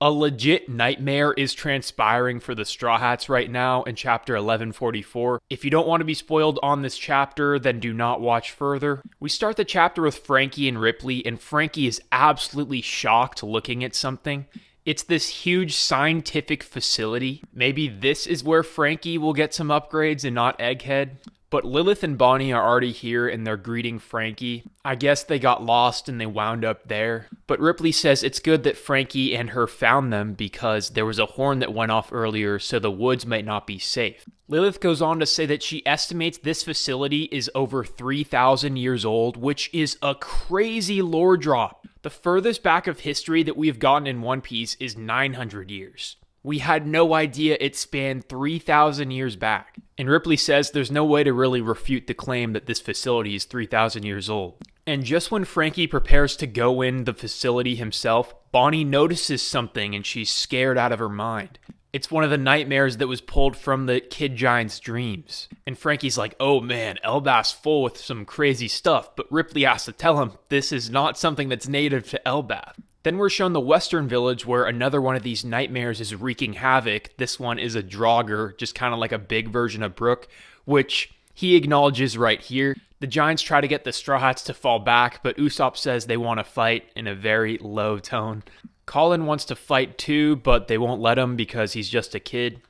A legit nightmare is transpiring for the Straw Hats right now in chapter 1144. If you don't want to be spoiled on this chapter, then do not watch further. We start the chapter with Frankie and Ripley, and Frankie is absolutely shocked looking at something. It's this huge scientific facility. Maybe this is where Frankie will get some upgrades and not Egghead. But Lilith and Bonnie are already here and they're greeting Frankie. I guess they got lost and they wound up there. But Ripley says it's good that Frankie and her found them because there was a horn that went off earlier, so the woods might not be safe. Lilith goes on to say that she estimates this facility is over 3,000 years old, which is a crazy lore drop. The furthest back of history that we have gotten in One Piece is 900 years. We had no idea it spanned 3,000 years back. And Ripley says there's no way to really refute the claim that this facility is 3,000 years old. And just when Frankie prepares to go in the facility himself, Bonnie notices something and she's scared out of her mind. It's one of the nightmares that was pulled from the Kid Giant's dreams. And Frankie's like, oh man, Elbath's full with some crazy stuff. But Ripley has to tell him this is not something that's native to Elbath. Then we're shown the Western Village where another one of these nightmares is wreaking havoc. This one is a Draugr, just kind of like a big version of Brook, which he acknowledges right here. The Giants try to get the Straw Hats to fall back, but Usopp says they want to fight in a very low tone. Colin wants to fight too, but they won't let him because he's just a kid.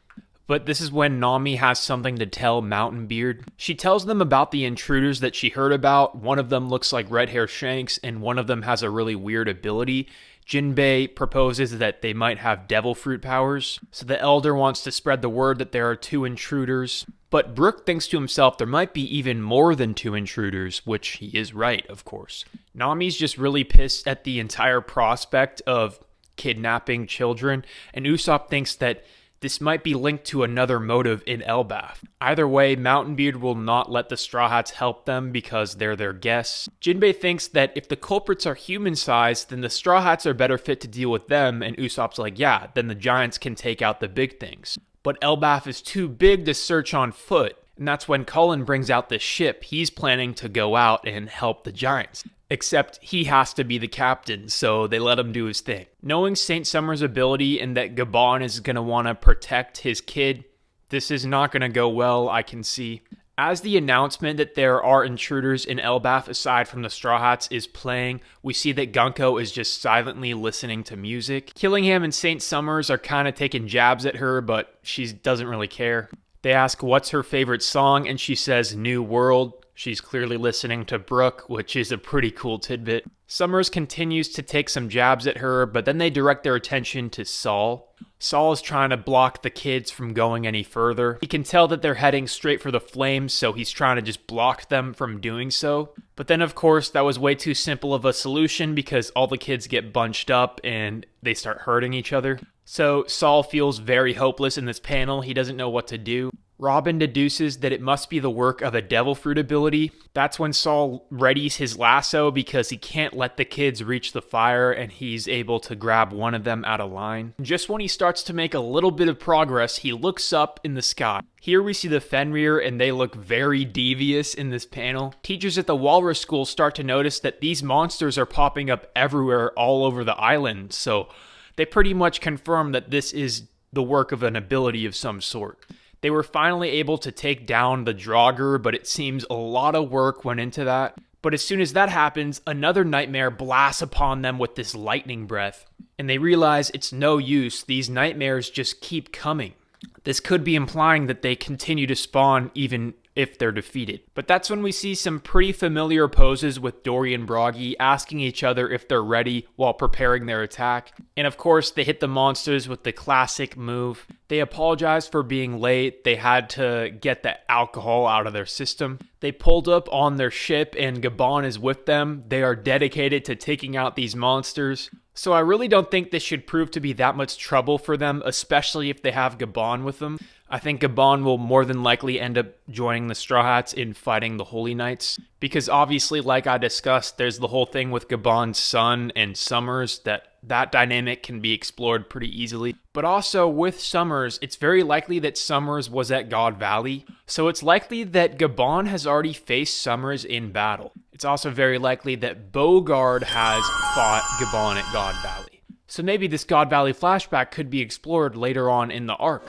But this is when Nami has something to tell Mountain Beard. She tells them about the intruders that she heard about. One of them looks like Red Hair Shanks, and one of them has a really weird ability. Jinbei proposes that they might have devil fruit powers. So the Elder wants to spread the word that there are 2 intruders. But Brook thinks to himself there might be even more than 2 intruders, which he is right, of course. Nami's just really pissed at the entire prospect of kidnapping children, and Usopp thinks that this might be linked to another motive in Elbath. Either way, Mountain Beard will not let the Straw Hats help them because they're their guests. Jinbei thinks that if the culprits are human-sized, then the Straw Hats are better fit to deal with them, and Usopp's like, yeah, then the Giants can take out the big things. But Elbath is too big to search on foot, and that's when Cullen brings out this ship. He's planning to go out and help the Giants. Except he has to be the captain, so they let him do his thing. Knowing Saint Summer's ability and that Gabon is going to want to protect his kid, this is not going to go well, I can see. As the announcement that there are intruders in Elbath aside from the Straw Hats is playing, we see that Gunko is just silently listening to music. Killingham and Saint Summers are kind of taking jabs at her, but she doesn't really care. They ask what's her favorite song, and she says New World. She's clearly listening to Brook, which is a pretty cool tidbit. Summers continues to take some jabs at her, but then they direct their attention to Saul. Saul is trying to block the kids from going any further. He can tell that they're heading straight for the flames, so he's trying to just block them from doing so. But then, of course, that was way too simple of a solution because all the kids get bunched up and they start hurting each other. So Saul feels very hopeless in this panel. He doesn't know what to do. Robin deduces that it must be the work of a devil fruit ability. That's when Saul readies his lasso because he can't let the kids reach the fire, and he's able to grab one of them out of line. Just when he starts to make a little bit of progress, he looks up in the sky. Here we see the Fenrir, and they look very devious in this panel. Teachers at the Walrus School start to notice that these monsters are popping up everywhere all over the island, so they pretty much confirm that this is the work of an ability of some sort. They were finally able to take down the Draugr, but it seems a lot of work went into that. But as soon as that happens, another nightmare blasts upon them with this lightning breath. And they realize it's no use, these nightmares just keep coming. This could be implying that they continue to spawn even if they're defeated. But that's when we see some pretty familiar poses with Dory and Broggy asking each other if they're ready while preparing their attack. And of course, they hit the monsters with the classic move. They apologize for being late. They had to get the alcohol out of their system. They pulled up on their ship and Gabon is with them. They are dedicated to taking out these monsters. So I really don't think this should prove to be that much trouble for them, especially if they have Gabon with them. I think Gabon will more than likely end up joining the Straw Hats in fighting the Holy Knights. Because obviously, like I discussed, there's the whole thing with Gabon's son and Summers that dynamic can be explored pretty easily. But also with Summers, it's very likely that Summers was at God Valley. So it's likely that Gabon has already faced Summers in battle. It's also very likely that Bogard has fought Gabon at God Valley. So maybe this God Valley flashback could be explored later on in the arc.